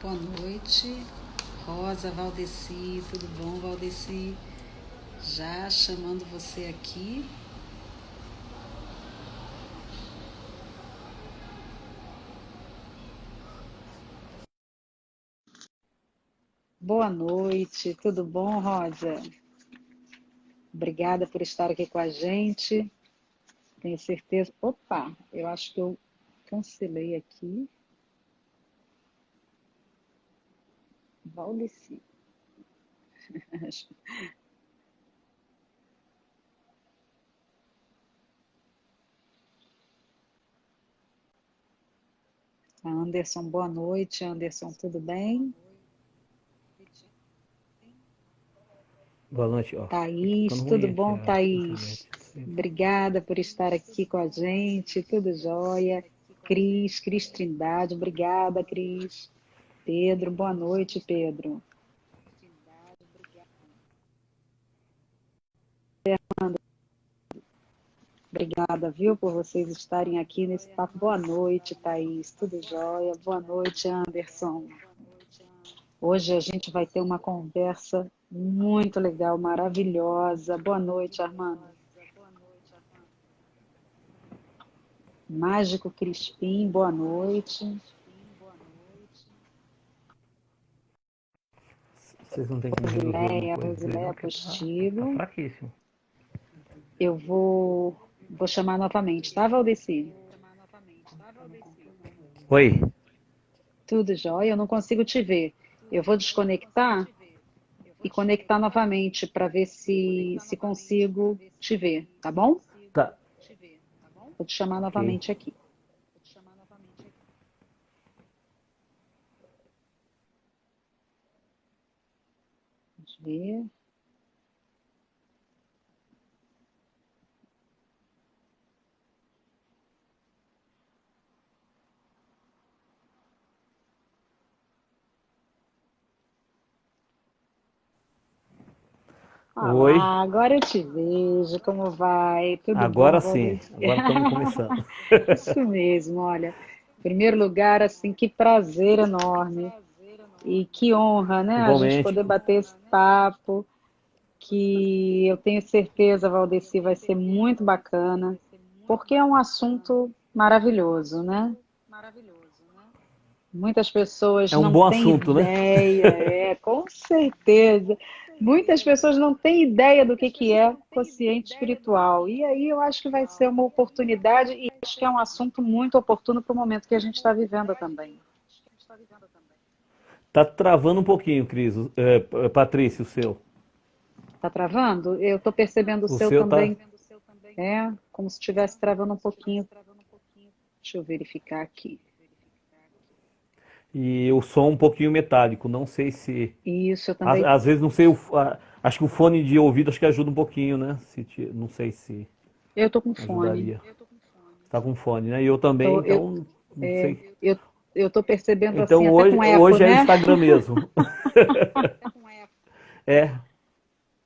Boa noite, Rosa, Valdeci, tudo bom, Valdeci? Já chamando você aqui. Boa noite, tudo bom, Rosa? Obrigada por estar aqui com a gente. Tenho certeza. Opa, eu acho que eu cancelei aqui. Valdeci. Anderson, boa noite. Anderson, tudo bem? Boa noite, ó. Tá Thaís, ficando ruim tudo aqui bom, a Thaís? internet. Sempre. Obrigada por estar aqui com a gente, tudo jóia. Cris Trindade, obrigada, Cris. Pedro, boa noite, Pedro. Obrigada, viu, por vocês estarem aqui nesse papo. Boa noite, Thaís, tudo jóia? Boa noite, Anderson. Hoje a gente vai ter uma conversa muito legal, maravilhosa. Boa noite, Armando. Mágico Crispim, boa noite. Vocês não têm como resolver alguma coisa aí, não? Rosileia Porque tá Postilho. fraquíssimo. Eu vou chamar novamente, tá, Valdeci? Oi. Tudo jóia? Eu não consigo te ver. Eu vou desconectar e conectar novamente para ver se consigo te ver, tá bom? Tá. Vou te chamar Ok. novamente aqui. Vamos ver. Oi. Olá, agora eu te vejo. Como vai? Tudo Agora bom, sim. Valdeci? Agora estamos começando. Isso mesmo, olha. Em primeiro lugar, assim, que prazer enorme e que honra, né? A gente Igualmente. poder bater esse papo, que eu tenho certeza, Valdeci, vai ser muito bacana, porque é um assunto maravilhoso, né? Muitas pessoas É um não bom têm assunto, né? ideia, com certeza. Muitas pessoas não têm ideia do que é quociente espiritual. E aí eu acho que vai ser uma oportunidade e acho que é um assunto muito oportuno para o momento que a gente está vivendo também. Tá travando um pouquinho, Cris. Patrícia, o seu. Tá travando? Eu estou percebendo o O seu seu tá. também, como se estivesse travando um pouquinho. Deixa eu verificar aqui. E o som um pouquinho metálico. Não sei se. Isso, eu Às, também. às vezes, não sei. Acho que o fone de ouvido acho que ajuda um pouquinho, né? Não sei se Eu estou com fone. ajudaria. Tá com fone, né? E eu também, Tô, eu, então. Não é, sei. eu, eu estou percebendo assim, Então até hoje, com eco, hoje é o né? Instagram mesmo. É,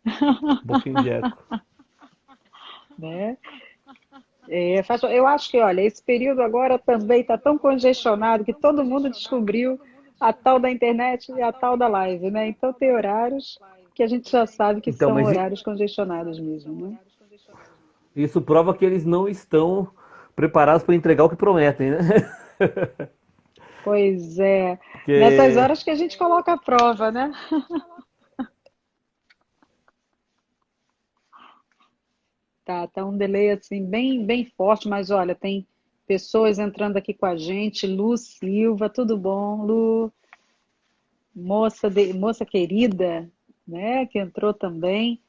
um pouquinho de eco. Né? Eu acho que, olha, esse período agora também está tão congestionado que todo mundo descobriu a tal da internet e a tal da live, né? Então tem horários que a gente já sabe que Então, são mas horários congestionados mesmo, né? isso prova que eles não estão preparados para entregar o que prometem, né? Pois é, nessas Porque horas que a gente coloca a prova, né? Tá um delay assim bem forte, mas olha, tem pessoas entrando aqui com a gente. Lu Silva, tudo bom, Lu? Moça querida, né, que entrou também.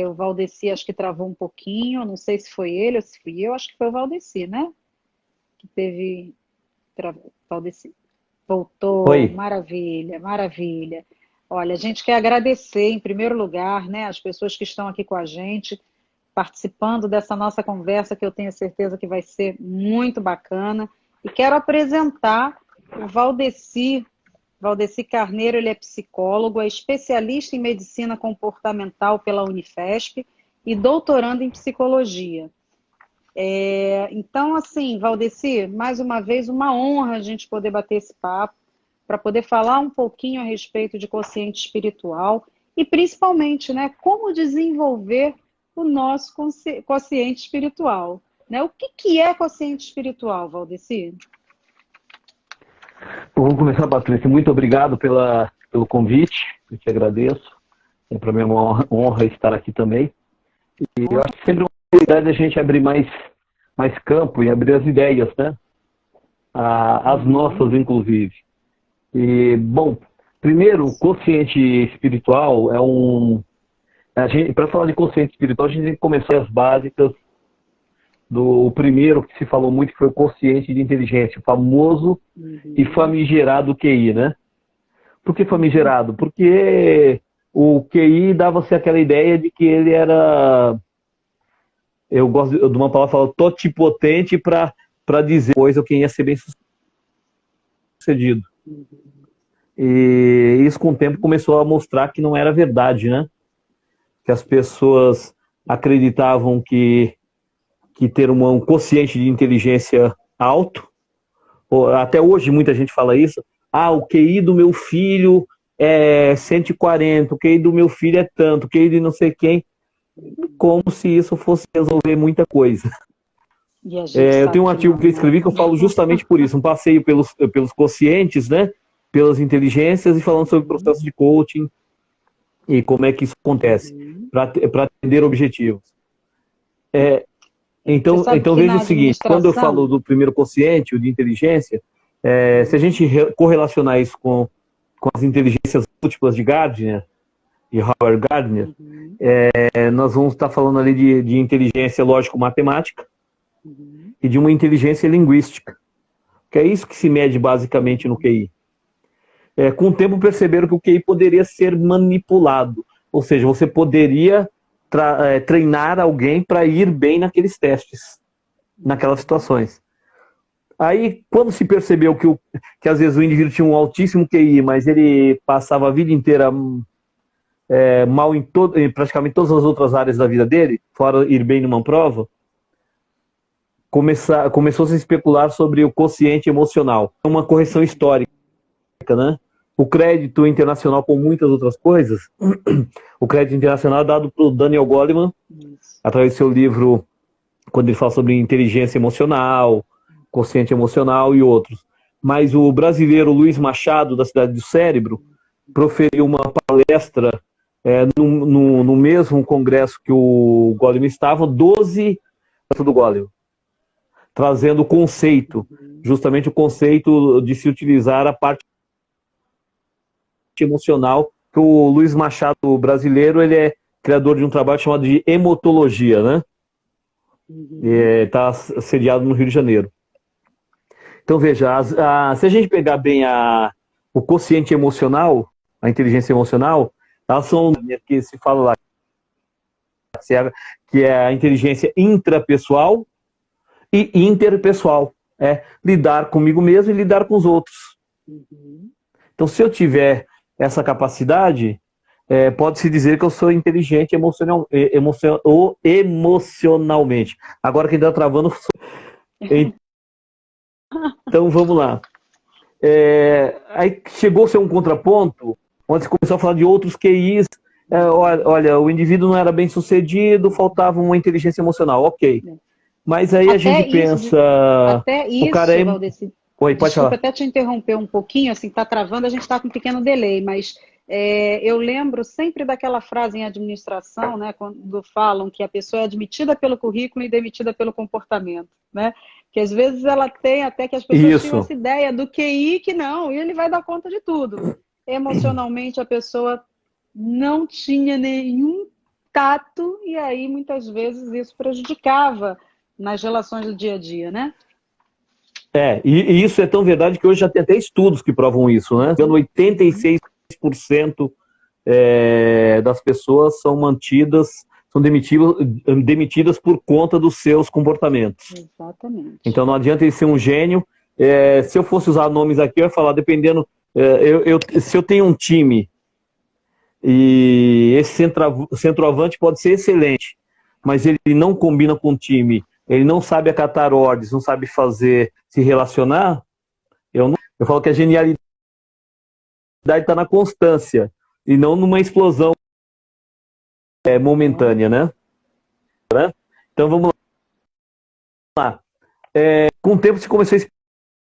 O Valdeci acho que travou um pouquinho, não sei se foi ele ou se fui eu, acho que foi o Valdeci, né? Que teve. Valdeci. Voltou, Oi. maravilha, maravilha. Olha, a gente quer agradecer, em primeiro lugar, né, as pessoas que estão aqui com a gente, participando dessa nossa conversa, que eu tenho certeza que vai ser muito bacana. E quero apresentar o Valdeci. Valdeci Carneiro, ele é psicólogo, é especialista em medicina comportamental pela Unifesp e doutorando em psicologia. Então, assim, Valdeci, mais uma vez, uma honra a gente poder bater esse papo. para poder falar um pouquinho a respeito de quociente espiritual e principalmente, né, como desenvolver o nosso quociente espiritual. Né? O que é quociente espiritual, Valdeci? Vamos começar, Patrícia. Muito obrigado pelo convite, eu te agradeço. Para mim é uma honra estar aqui também. E eu acho que sempre uma oportunidade a gente abrir mais campo e abrir as ideias, né? As nossas, inclusive. E, bom, primeiro, o quociente espiritual é um... Para falar de quociente espiritual, a gente tem que começar as básicas do primeiro que se falou muito, que foi o quociente de inteligência, o famoso e famigerado QI, né? Por que famigerado? Porque o QI dava-se aquela ideia de que ele era... Eu gosto de uma palavra que fala totipotente para dizer coisa quem ia ser bem sucedido. E isso com o tempo começou a mostrar que não era verdade, né? Que as pessoas acreditavam que ter um quociente de inteligência alto, até hoje muita gente fala isso, o QI do meu filho é 140, o QI do meu filho é tanto, o QI de não sei quem, como se isso fosse resolver muita coisa. Eu tenho um artigo que eu escrevi que eu falo justamente por isso, um passeio pelos quocientes, né, pelas inteligências e falando sobre o processo de coaching e como é que isso acontece, para atender objetivos. Então veja o seguinte, quando eu falo do primeiro quociente, o de inteligência, se a gente correlacionar isso com as inteligências múltiplas de Gardner, de Howard Gardner, nós vamos estar falando ali de inteligência lógico-matemática e de uma inteligência linguística, que é isso que se mede basicamente no QI. Com o tempo perceberam que o QI poderia ser manipulado, ou seja, você poderia treinar alguém para ir bem naqueles testes, naquelas situações. Aí, quando se percebeu que às vezes o indivíduo tinha um altíssimo QI, mas ele passava a vida inteira mal em praticamente todas as outras áreas da vida dele, fora ir bem numa prova, começou a se especular sobre o quociente emocional. Uma correção histórica, né? O crédito internacional, com muitas outras coisas, o crédito internacional é dado para o Daniel Goleman, através do seu livro, quando ele fala sobre inteligência emocional, quociente emocional e outros. Mas o brasileiro Luiz Machado, da Cidade do Cérebro, proferiu uma palestra no mesmo congresso que o Goleman estava, 12 do Goleman, trazendo o conceito, justamente o conceito de se utilizar a parte emocional, que o Luiz Machado brasileiro, ele é criador de um trabalho chamado de hemotologia, né? Está sediado no Rio de Janeiro. Então veja, se a gente pegar bem o quociente emocional, a inteligência emocional, elas são que se fala lá, que é a inteligência intrapessoal e interpessoal, lidar comigo mesmo e lidar com os outros. Então, se eu tiver essa capacidade, pode-se dizer que eu sou inteligente emocionalmente. Agora quem está travando então vamos lá. Aí chegou-se a um contraponto, onde se começou a falar de outros QIs. Olha, o indivíduo não era bem sucedido, faltava uma inteligência emocional, ok. Mas aí a gente pensa... Até isso, o cara Valdeci, Oi, pode desculpa falar. até te interromper um pouquinho, assim, está travando, a gente está com um pequeno delay, mas eu lembro sempre daquela frase em administração, né, quando falam que a pessoa é admitida pelo currículo e demitida pelo comportamento, né? Que às vezes ela tem até que as pessoas tinham essa ideia do QI que não, e ele vai dar conta de tudo. Emocionalmente a pessoa não tinha nenhum tato e aí muitas vezes isso prejudicava nas relações do dia a dia, né? E isso é tão verdade que hoje já tem até estudos que provam isso, né? 86% das pessoas são demitidas por conta dos seus comportamentos. Exatamente. Então não adianta ele ser um gênio. Se eu fosse usar nomes aqui, eu ia falar, dependendo... se eu tenho um time e esse centroavante pode ser excelente, mas ele não combina com o time, ele não sabe acatar ordens, não sabe se relacionar, eu falo que a genialidade está na constância e não numa explosão momentânea, né? Então vamos lá. Com o tempo se começou a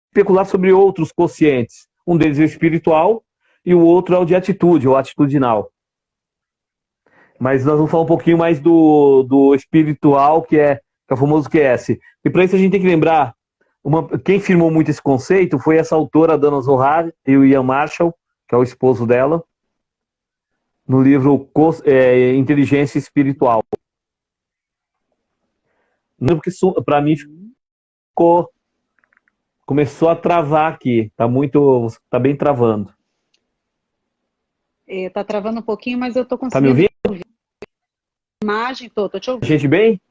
especular sobre outros quocientes. Um deles é o espiritual e o outro é o de atitude, ou atitudinal. Mas nós vamos falar um pouquinho mais do espiritual, que é o famoso QS. E para isso a gente tem que lembrar, quem firmou muito esse conceito foi essa autora, Dana Zohar, e o Ian Marshall, que é o esposo dela, no livro Inteligência Espiritual. Porque para mim começou a travar aqui, tá bem travando. Tá travando um pouquinho, mas eu tô conseguindo. Tá me ouvindo? Imagem, tô te ouvindo. Gente bem?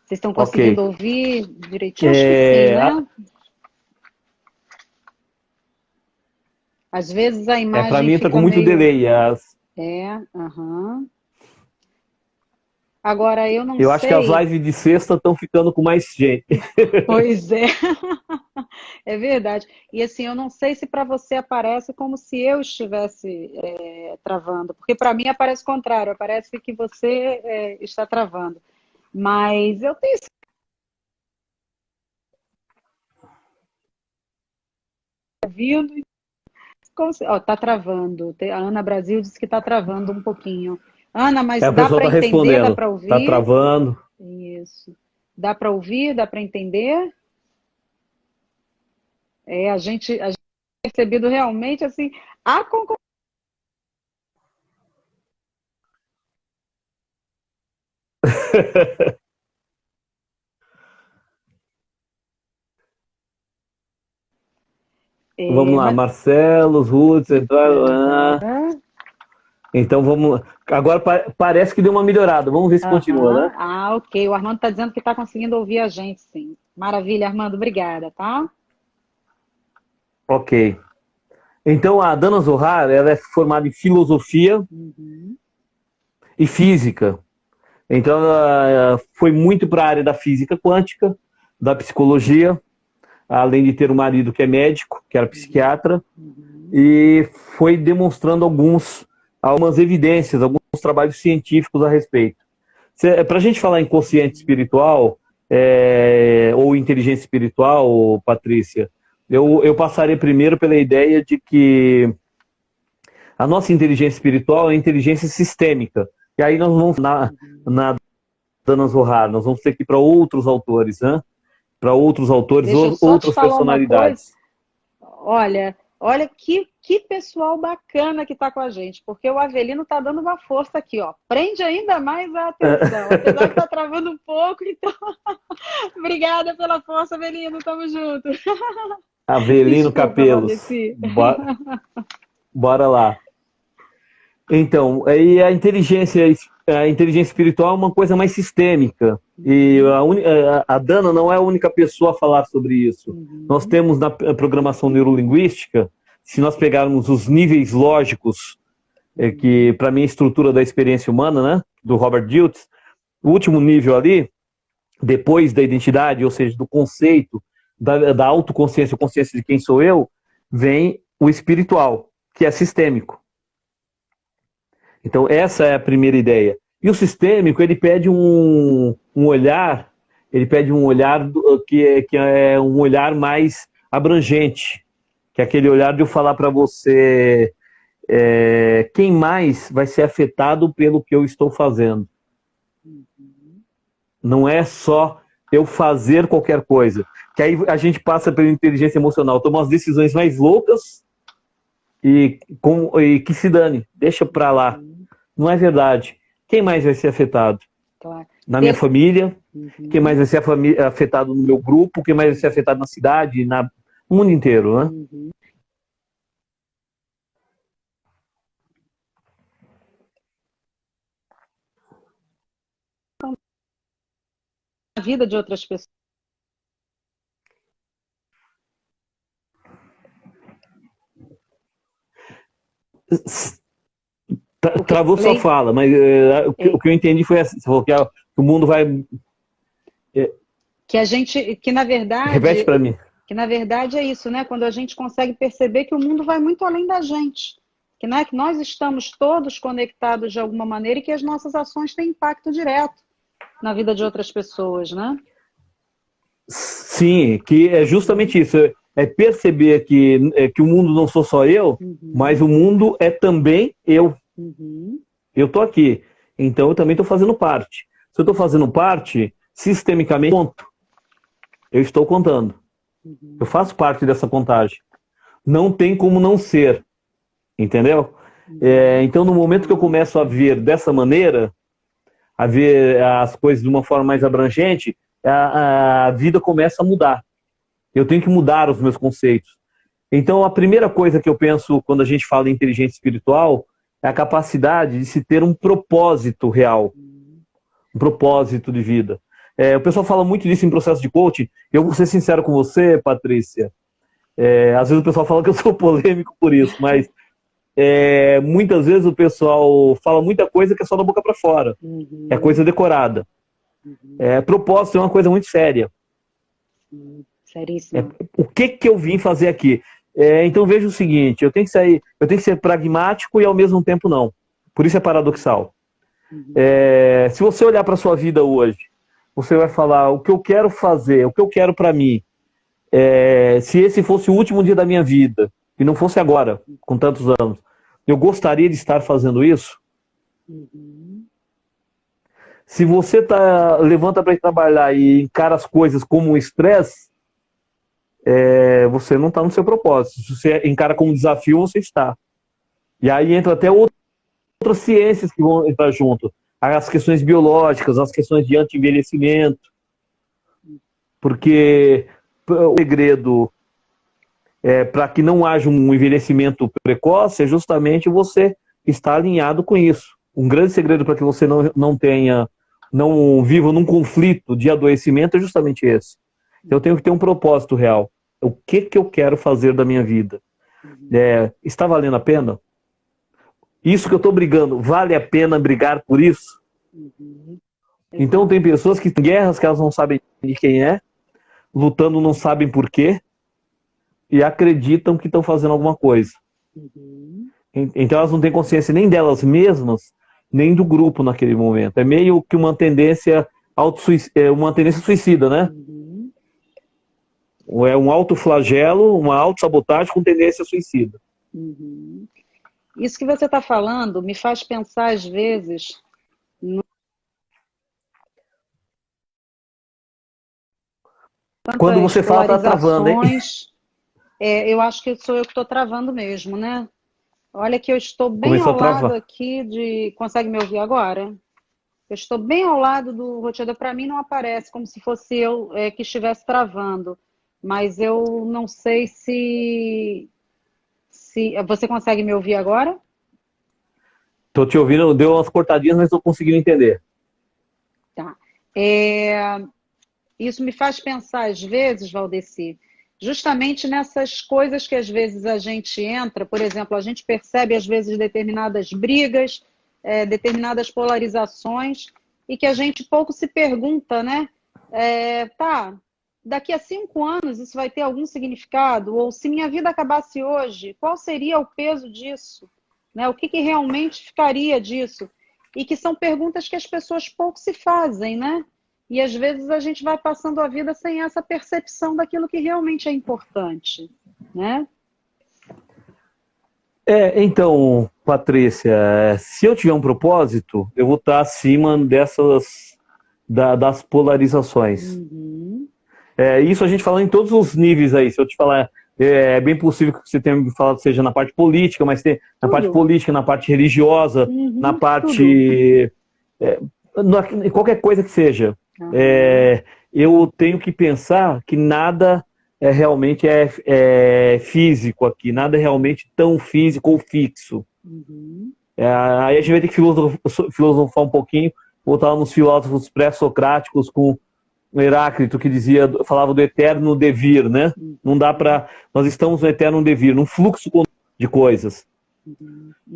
Vocês estão conseguindo ouvir direitinho? Acho que sim, né? Às vezes a imagem para mim tá com muito meio... delay. Agora eu não sei... Eu acho que as lives de sexta estão ficando com mais gente. Pois é. É verdade. E assim, eu não sei se para você aparece como se eu estivesse travando. Porque para mim aparece o contrário. Parece que você está travando. Mas eu tenho... Ouvindo... tá travando. A Ana Brasil disse que está travando um pouquinho. Ana, mas dá para entender? Dá para ouvir? Está travando. Isso. Dá para ouvir? Dá para entender? A gente tem percebido realmente assim a concorrência. Vamos lá, Marcelo, Ruth, entraram. Então vamos. Agora parece que deu uma melhorada. Vamos ver se continua, né? Ok. O Armando está dizendo que está conseguindo ouvir a gente, sim. Maravilha, Armando. Obrigada, tá? Ok. Então a Dana Zohar, ela é formada em filosofia e física. Então ela foi muito para a área da física quântica, da psicologia, além de ter um marido que é médico, que era psiquiatra, e foi demonstrando algumas evidências, alguns trabalhos científicos a respeito. Para a gente falar em consciente espiritual, ou inteligência espiritual, Patrícia, eu passaria primeiro pela ideia de que a nossa inteligência espiritual é inteligência sistêmica. E aí nós vamos na Dana Zohar, nós vamos ter que ir para outros autores, né? Para outros autores, outras personalidades. Olha que pessoal bacana que está com a gente, porque o Avelino está dando uma força aqui, ó. Prende ainda mais a atenção, apesar que está travando um pouco, então. Obrigada pela força, Avelino, tamo junto. Avelino Capelos. Bora lá. Então, aí a inteligência espiritual é uma coisa mais sistêmica. E a Dana não é a única pessoa a falar sobre isso. Nós temos na programação neurolinguística, se nós pegarmos os níveis lógicos, que para mim é a estrutura da experiência humana, né, do Robert Dilts, o último nível ali, depois da identidade, ou seja, do conceito, da autoconsciência, consciência de quem sou eu, vem o espiritual, que é sistêmico. Então, essa é a primeira ideia. E o sistêmico, ele pede um olhar, que é um olhar mais abrangente, que é aquele olhar de eu falar para você quem mais vai ser afetado pelo que eu estou fazendo. Não é só eu fazer qualquer coisa. Que aí a gente passa pela inteligência emocional, toma as decisões mais loucas e que se dane, deixa para lá. Não é verdade. Quem mais vai ser afetado? Claro. Na minha família, quem mais vai ser afetado no meu grupo, quem mais vai ser afetado na cidade, no mundo inteiro, né? A vida de outras pessoas. Travou sua fala, mas o que eu entendi foi assim, você falou que o mundo vai... Que na verdade... Repete para mim. Que na verdade é isso, né? Quando a gente consegue perceber que o mundo vai muito além da gente. Que, né, que nós estamos todos conectados de alguma maneira e que as nossas ações têm impacto direto na vida de outras pessoas, né? Sim, que é justamente isso. É perceber que o mundo não sou só eu, mas o mundo é também eu. Eu estou aqui. Então eu também estou fazendo parte. Se eu estou fazendo parte, sistemicamente, conto. Eu estou contando. Eu faço parte dessa contagem. Não tem como não ser. Entendeu? Então, no momento que eu começo a ver dessa maneira, a ver as coisas de uma forma mais abrangente, a vida começa a mudar. Eu tenho que mudar os meus conceitos. Então, a primeira coisa que eu penso quando a gente fala em inteligência espiritual é a capacidade de se ter um propósito real. Um propósito de vida. O pessoal fala muito disso em processo de coaching. Eu vou ser sincero com você, Patrícia. Às vezes o pessoal fala que eu sou polêmico por isso, mas muitas vezes o pessoal fala muita coisa que é só da boca para fora. É coisa decorada. Propósito é uma coisa muito séria. Seríssimo. O que eu vim fazer aqui? Então veja o seguinte, eu tenho que ser pragmático e ao mesmo tempo não. Por isso é paradoxal. Se você olhar para a sua vida hoje, você vai falar o que eu quero fazer, o que eu quero para mim. Se esse fosse o último dia da minha vida, e não fosse agora, com tantos anos, eu gostaria de estar fazendo isso? Se você levanta para ir trabalhar e encara as coisas como um estresse, você não está no seu propósito. Se você encara como desafio, você está. E aí entra até outras ciências que vão entrar junto. As questões biológicas, as questões de anti-envelhecimento. Porque o segredo para que não haja um envelhecimento precoce é justamente você estar alinhado com isso. Um grande segredo para que você não viva num conflito de adoecimento é justamente esse. Eu tenho que ter um propósito real. O que eu quero fazer da minha vida? Está valendo a pena? Isso que eu estou brigando, vale a pena brigar por isso? Então tem pessoas que têm guerras que elas não sabem de quem é, lutando não sabem por quê, e acreditam que estão fazendo alguma coisa. Então elas não têm consciência nem delas mesmas, nem do grupo naquele momento. É meio que uma tendência suicida, né? É um autoflagelo, uma autossabotagem com tendência suicida. Isso que você está falando me faz pensar, às vezes, quando você fala, está travando, hein? Eu acho que sou eu que estou travando mesmo, né? Olha que eu estou bem Começou ao lado aqui de... Consegue me ouvir agora? Eu estou bem ao lado do roteador. Para mim não aparece como se fosse eu que estivesse travando. Mas eu não sei se... Você consegue me ouvir agora? Estou te ouvindo, deu umas cortadinhas, mas estou conseguindo entender. Tá. Isso me faz pensar, às vezes, Valdeci, justamente nessas coisas que às vezes a gente entra, por exemplo, a gente percebe às vezes determinadas brigas, determinadas polarizações, e que a gente pouco se pergunta, né? Daqui a 5 anos isso vai ter algum significado? Ou se minha vida acabasse hoje, qual seria o peso disso? Né? O que realmente ficaria disso? E que são perguntas que as pessoas pouco se fazem, né? E às vezes a gente vai passando a vida sem essa percepção daquilo que realmente é importante, né? Então, Patrícia, se eu tiver um propósito, eu vou estar acima das polarizações. Isso a gente fala em todos os níveis aí. Se eu te falar, é bem possível que você tenha me falado seja na parte política, mas tem na parte política, na parte religiosa, na parte... em qualquer coisa que seja. Eu tenho que pensar que nada realmente é físico aqui, nada é realmente tão físico ou fixo. Aí a gente vai ter que filosofar um pouquinho, voltar lá nos filósofos pré-socráticos com o Heráclito, que falava do eterno devir, né? Não dá para... Nós estamos no eterno devir, num fluxo de coisas.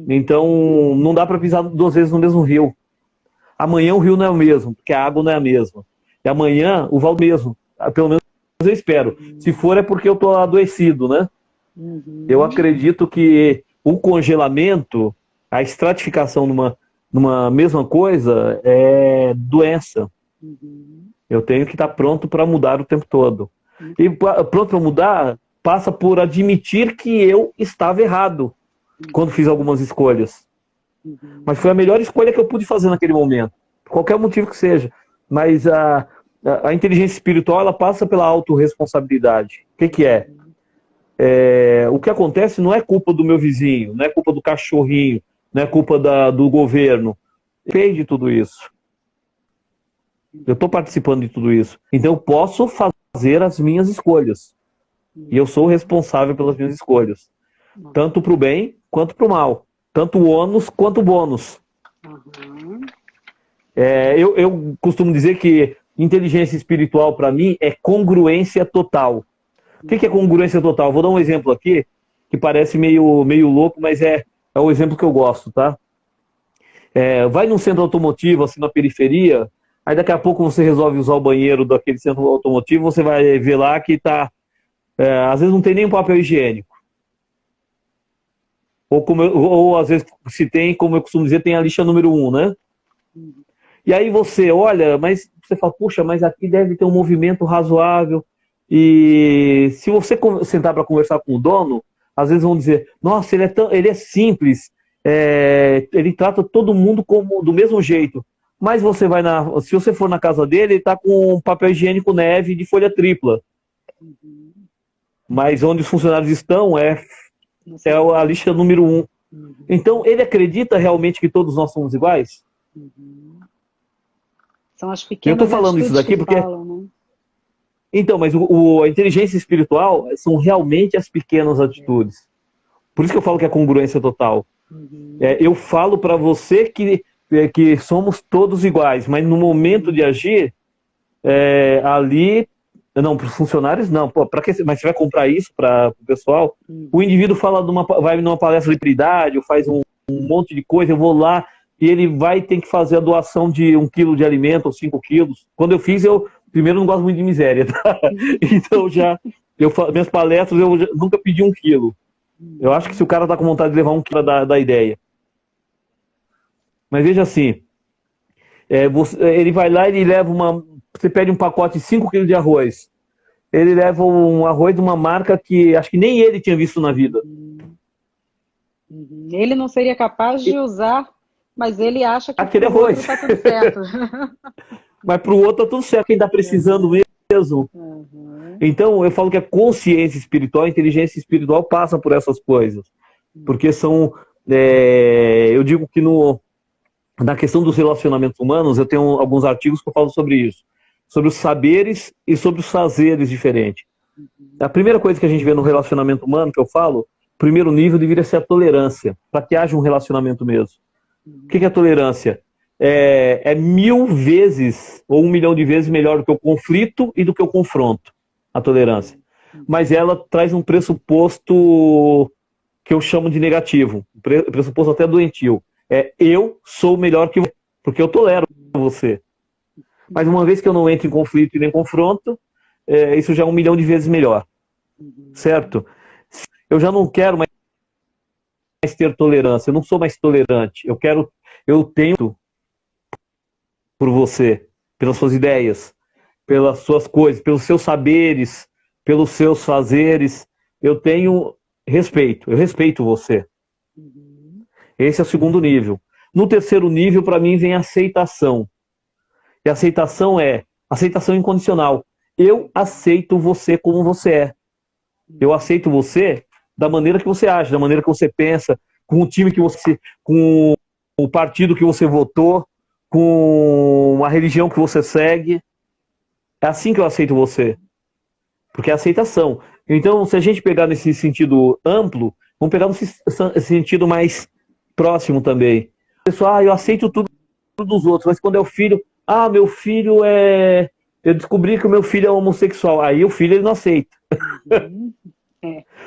Então, não dá para pisar 2 vezes no mesmo rio. Amanhã o rio não é o mesmo, porque a água não é a mesma. E amanhã o val mesmo, pelo menos eu espero. Se for, é porque eu estou adoecido, né? Eu acredito que o congelamento, a estratificação numa mesma coisa é doença. Eu tenho que estar pronto para mudar o tempo todo. E pronto para mudar passa por admitir que eu estava errado quando fiz algumas escolhas. Mas foi a melhor escolha que eu pude fazer naquele momento. Qualquer motivo que seja. Mas a inteligência espiritual, ela passa pela autorresponsabilidade. O que é? O que acontece não é culpa do meu vizinho, não é culpa do cachorrinho, não é culpa do governo. Depende de tudo isso. Eu estou participando de tudo isso. Então eu posso fazer as minhas escolhas. E eu sou responsável pelas minhas escolhas. Tanto para o bem quanto para o mal. Tanto o ônus quanto o bônus. Eu costumo dizer que inteligência espiritual para mim é congruência total. O que é congruência total? Vou dar um exemplo aqui, que parece meio louco, mas é o exemplo que eu gosto, tá? Vai num centro automotivo, assim, na periferia, aí daqui a pouco você resolve usar o banheiro daquele centro automotivo, você vai ver lá que tá... às vezes não tem nem papel higiênico. Ou às vezes, se tem, como eu costumo dizer, tem a lixa número 1, né? E aí você olha, mas você fala, puxa, mas aqui deve ter um movimento razoável. E se você sentar para conversar com o dono, às vezes vão dizer, nossa, ele é simples, ele trata todo mundo do mesmo jeito. Mas se você for na casa dele, ele está com papel higiênico neve de folha tripla. Mas onde os funcionários estão é a lista número 1. Então, ele acredita realmente que todos nós somos iguais? São as pequenas eu estou falando isso daqui porque... falam, né? Então, mas a inteligência espiritual são realmente as pequenas atitudes. Por isso que eu falo que é congruência total. Eu falo para você que somos todos iguais, mas no momento de agir, ali... Não, para os funcionários não. Mas você vai comprar isso para o pessoal? O indivíduo vai numa palestra de prioridade, ou faz um monte de coisa, eu vou lá e ele vai ter que fazer a doação de 1 quilo de alimento ou 5 quilos. Quando eu fiz, primeiro não gosto muito de miséria, tá? Então minhas palestras eu nunca pedi 1 quilo. Eu acho que se o cara tá com vontade de levar 1 quilo da ideia. Mas veja assim, ele vai lá e ele leva você pede um pacote de 5 quilos de arroz. Ele leva um arroz de uma marca que acho que nem ele tinha visto na vida. Ele não seria capaz de usar, mas ele acha que aquele arroz está tudo certo. Mas para o outro está tudo certo, quem está precisando mesmo. Então eu falo que a consciência espiritual, a inteligência espiritual passa por essas coisas. Porque são... eu digo que na questão dos relacionamentos humanos, eu tenho alguns artigos que eu falo sobre isso. Sobre os saberes e sobre os fazeres diferentes. A primeira coisa que a gente vê no relacionamento humano, que eu falo, o primeiro nível deveria ser a tolerância, para que haja um relacionamento mesmo. O que é a tolerância? É 1000 vezes, ou 1 milhão de vezes melhor do que o conflito e do que o confronto, a tolerância. Mas ela traz um pressuposto que eu chamo de negativo, pressuposto até doentio. Eu sou melhor que você, porque eu tolero você. Mas uma vez que eu não entro em conflito e nem confronto, isso já é 1 milhão de vezes melhor. Certo? Eu já não quero mais ter tolerância, eu não sou mais tolerante. Eu tenho por você, pelas suas ideias, pelas suas coisas, pelos seus saberes, pelos seus fazeres. Eu tenho respeito, eu respeito você. Esse é o segundo nível. No terceiro nível, para mim, vem a aceitação. E a aceitação é aceitação incondicional. Eu aceito você como você é. Eu aceito você da maneira que você age, da maneira que você pensa, com o time que você... com o partido que você votou, com a religião que você segue. É assim que eu aceito você. Porque é aceitação. Então, se a gente pegar nesse sentido amplo, vamos pegar nesse sentido mais próximo também. Pessoal, eu aceito tudo dos outros, mas quando é o filho... meu filho é... Eu descobri que o meu filho é homossexual. Aí o filho ele não aceita.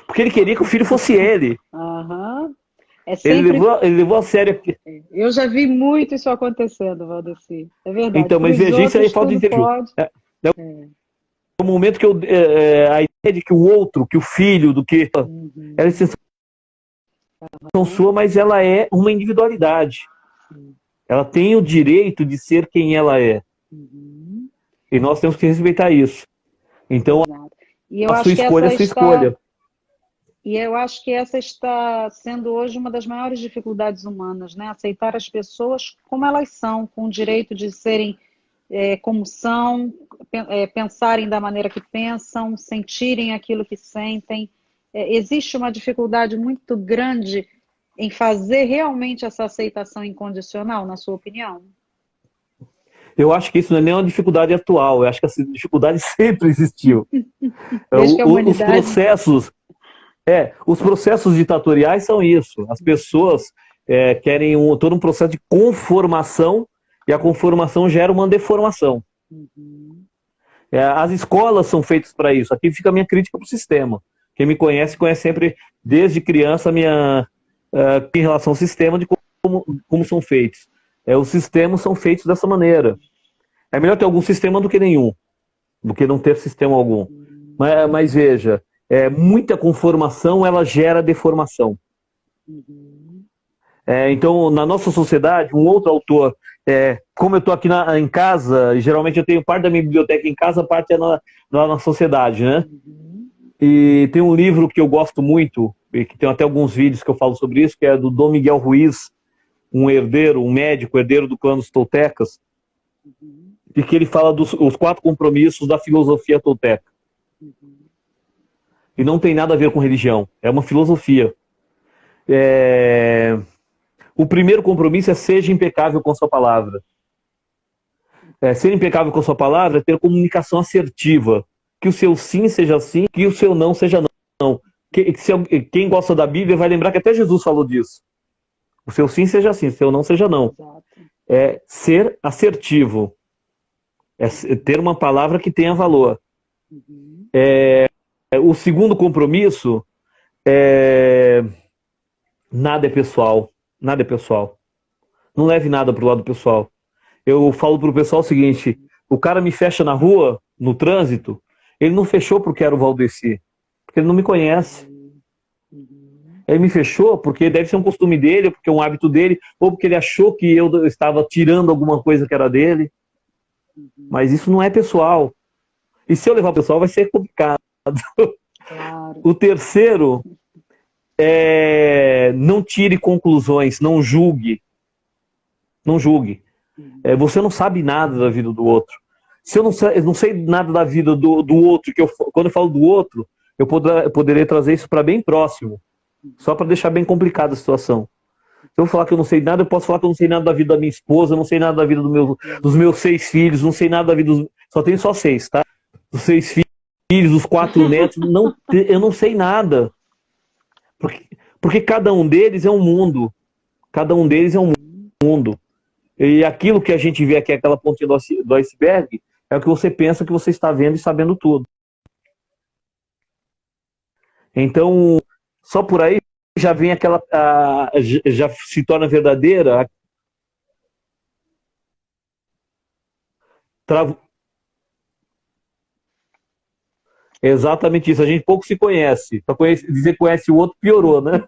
Porque ele queria que o filho fosse ele. Sempre... ele levou a sério. Eu já vi muito isso acontecendo, Valdeci. É verdade. Então, mas veja, isso aí falta de entendimento. o momento que a ideia de que o outro, que o filho, do que ela é extensão sua, mas ela é uma individualidade. Ela tem o direito de ser quem ela é. E nós temos que respeitar isso. Então, e eu a acho sua que escolha é a sua escolha. E eu acho que essa está sendo hoje uma das maiores dificuldades humanas, né? Aceitar as pessoas como elas são, com o direito de serem como são, pensarem da maneira que pensam, sentirem aquilo que sentem. Existe uma dificuldade muito grande em fazer realmente essa aceitação incondicional, na sua opinião? Eu acho que isso não é nem uma dificuldade atual, eu acho que essa dificuldade sempre existiu. Desde que a Os humanidade... os processos ditatoriais são isso. As pessoas querem todo um processo de conformação e a conformação gera uma deformação. As escolas são feitas para isso. Aqui fica a minha crítica para o sistema. Quem me conhece, conhece sempre, desde criança, em relação ao sistema, de como são feitos. Os sistemas são feitos dessa maneira. É melhor ter algum sistema do que nenhum, do que não ter sistema algum. Mas veja, muita conformação, ela gera deformação. Então, na nossa sociedade, um outro autor, como eu estou aqui em casa, geralmente eu tenho parte da minha biblioteca em casa, parte na sociedade, né? E tem um livro que eu gosto muito, e que tem até alguns vídeos que eu falo sobre isso, que é do Dom Miguel Ruiz, um médico herdeiro do clã dos toltecas, e que ele fala dos 4 compromissos da filosofia tolteca. E não tem nada a ver com religião, é uma filosofia. O primeiro compromisso é seja impecável com a sua palavra. Ser impecável com a sua palavra é ter comunicação assertiva. Que o seu sim seja sim, que o seu não seja não. Quem gosta da Bíblia vai lembrar que até Jesus falou disso. O seu sim seja sim, o seu não seja não. É ser assertivo. É ter uma palavra que tenha valor. O segundo compromisso é nada é pessoal. Nada é pessoal. Não leve nada pro lado pessoal. Eu falo pro pessoal o seguinte: o cara me fecha na rua, no trânsito, ele não fechou porque era o Valdeci, porque ele não me conhece. Ele me fechou porque deve ser um costume dele, porque é um hábito dele, ou porque ele achou que eu estava tirando alguma coisa que era dele. Mas isso não é pessoal. E se eu levar pessoal, vai ser complicado. Claro. O terceiro não tire conclusões, não julgue. Não julgue. Você não sabe nada da vida do outro. Se eu não sei nada da vida do outro, quando eu falo do outro, eu poderia trazer isso para bem próximo, só para deixar bem complicada a situação. Se eu falar que eu não sei nada, eu posso falar que eu não sei nada da vida da minha esposa, eu não sei nada da vida dos meus 6 filhos, não sei nada da vida só tenho só 6, tá? Dos 6 filhos, dos 4 netos, eu não sei nada. Porque cada um deles é um mundo. Cada um deles é um mundo. E aquilo que a gente vê aqui, aquela pontinha do iceberg, é o que você pensa que você está vendo e sabendo tudo. Então, só por aí já vem já se torna verdadeira. Exatamente isso. A gente pouco se conhece. Para dizer que conhece o outro, piorou, né?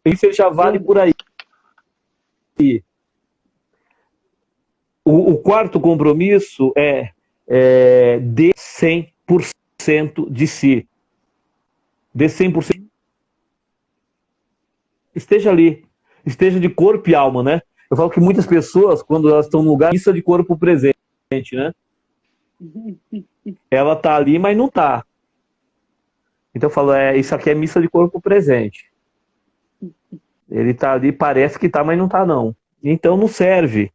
Isso já vale por aí. O quarto compromisso é dê 100% de si. Dê 100%. Esteja ali. Esteja de corpo e alma, né? Eu falo que muitas pessoas, quando elas estão no lugar, isso é de corpo presente, né? Ela tá ali, mas não tá. Então eu falo, isso aqui é missa de corpo presente. Ele tá ali, parece que tá, mas não tá não. Então não serve.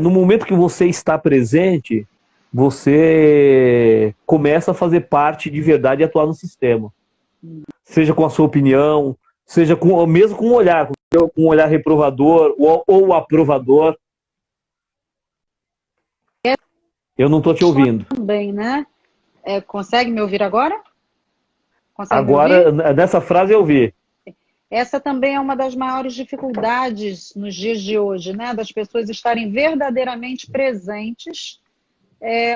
No momento que você está presente, você começa a fazer parte de verdade e atuar no sistema. Seja com a sua opinião, seja mesmo com um olhar, com um olhar reprovador ou aprovador. Eu não estou te ouvindo. Também, né? Consegue me ouvir agora? Agora, nessa frase eu vi. Essa também é uma das maiores dificuldades nos dias de hoje, né? Das pessoas estarem verdadeiramente presentes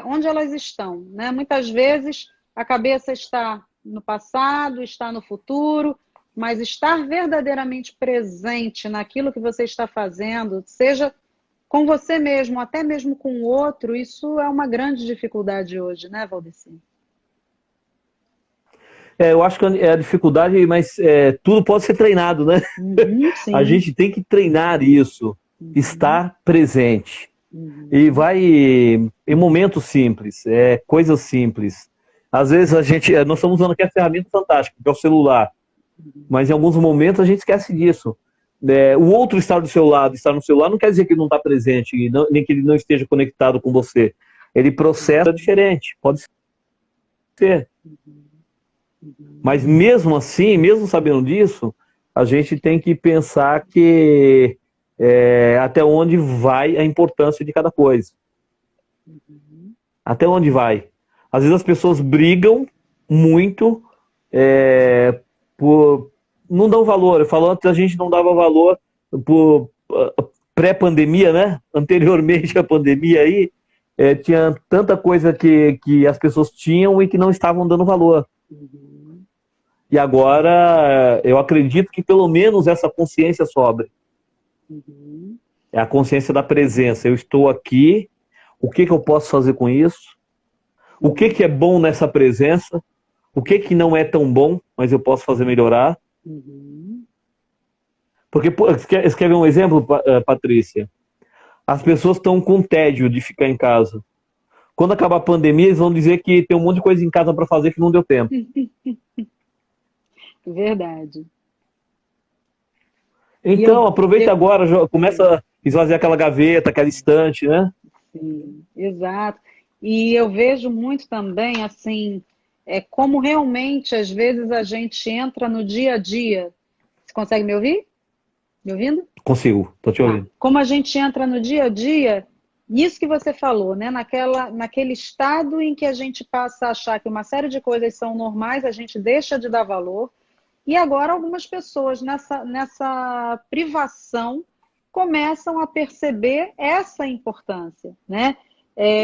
onde elas estão, né? Muitas vezes a cabeça está no passado, está no futuro, mas estar verdadeiramente presente naquilo que você está fazendo, seja com você mesmo, até mesmo com o outro, isso é uma grande dificuldade hoje, né, Valdeci? Eu acho que é a dificuldade, mas tudo pode ser treinado, né? Sim. A gente tem que treinar isso, estar presente. E vai em momentos simples, coisas simples. Às vezes nós estamos usando aqui a ferramenta fantástica, que é o celular, mas em alguns momentos a gente esquece disso. O outro estar do seu lado, estar no celular, não quer dizer que ele não está presente, nem que ele não esteja conectado com você. Ele processa diferente, pode ser. Mas mesmo assim, mesmo sabendo disso, a gente tem que pensar que até onde vai a importância de cada coisa. Até onde vai. Às vezes as pessoas brigam muito por... Não dão valor. Eu falo, antes a gente não dava valor por pré-pandemia, né? Anteriormente à pandemia aí, tinha tanta coisa que as pessoas tinham e que não estavam dando valor. E agora eu acredito que pelo menos essa consciência sobre. É a consciência da presença. Eu estou aqui, o que eu posso fazer com isso? O que é bom nessa presença? O que não é tão bom, mas eu posso fazer melhorar? Porque, você quer ver um exemplo, Patrícia? As pessoas estão com tédio de ficar em casa. Quando acabar a pandemia, eles vão dizer que tem um monte de coisa em casa para fazer que não deu tempo. Verdade. Então, aproveita agora, começa a esvaziar aquela gaveta, aquela estante, né? Sim, exato. E eu vejo muito também, assim, como realmente, às vezes, a gente entra no dia a dia. Você consegue me ouvir? Me ouvindo? Consigo, estou te ouvindo. Como a gente entra no dia a dia, nisso que você falou, né? Naquele estado em que a gente passa a achar que uma série de coisas são normais, a gente deixa de dar valor. E agora algumas pessoas nessa privação começam a perceber essa importância, né?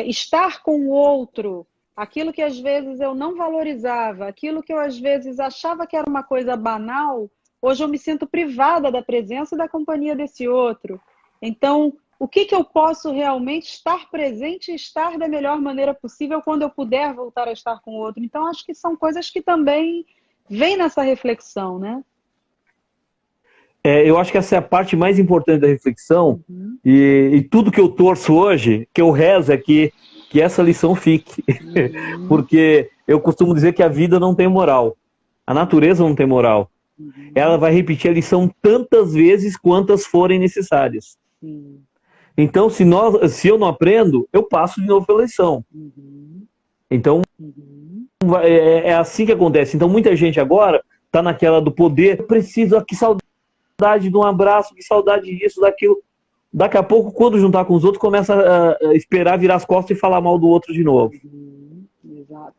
Estar com o outro, aquilo que às vezes eu não valorizava, aquilo que eu às vezes achava que era uma coisa banal, hoje eu me sinto privada da presença e da companhia desse outro. Então, o que eu posso realmente estar presente e estar da melhor maneira possível quando eu puder voltar a estar com o outro? Então, acho que são coisas que também vêm nessa reflexão, né? Eu acho que essa é a parte mais importante da reflexão, e tudo que eu torço hoje, que eu rezo, é que essa lição fique. Porque eu costumo dizer que a vida não tem moral. A natureza não tem moral. Ela vai repetir a lição tantas vezes quantas forem necessárias. Então, se eu não aprendo, eu passo de novo pela lição. Então, é assim que acontece. Então, muita gente agora está naquela do poder. Eu preciso, que saudade de um abraço, que saudade disso, daquilo. Daqui a pouco, quando juntar com os outros, começa a esperar virar as costas e falar mal do outro de novo. Exato.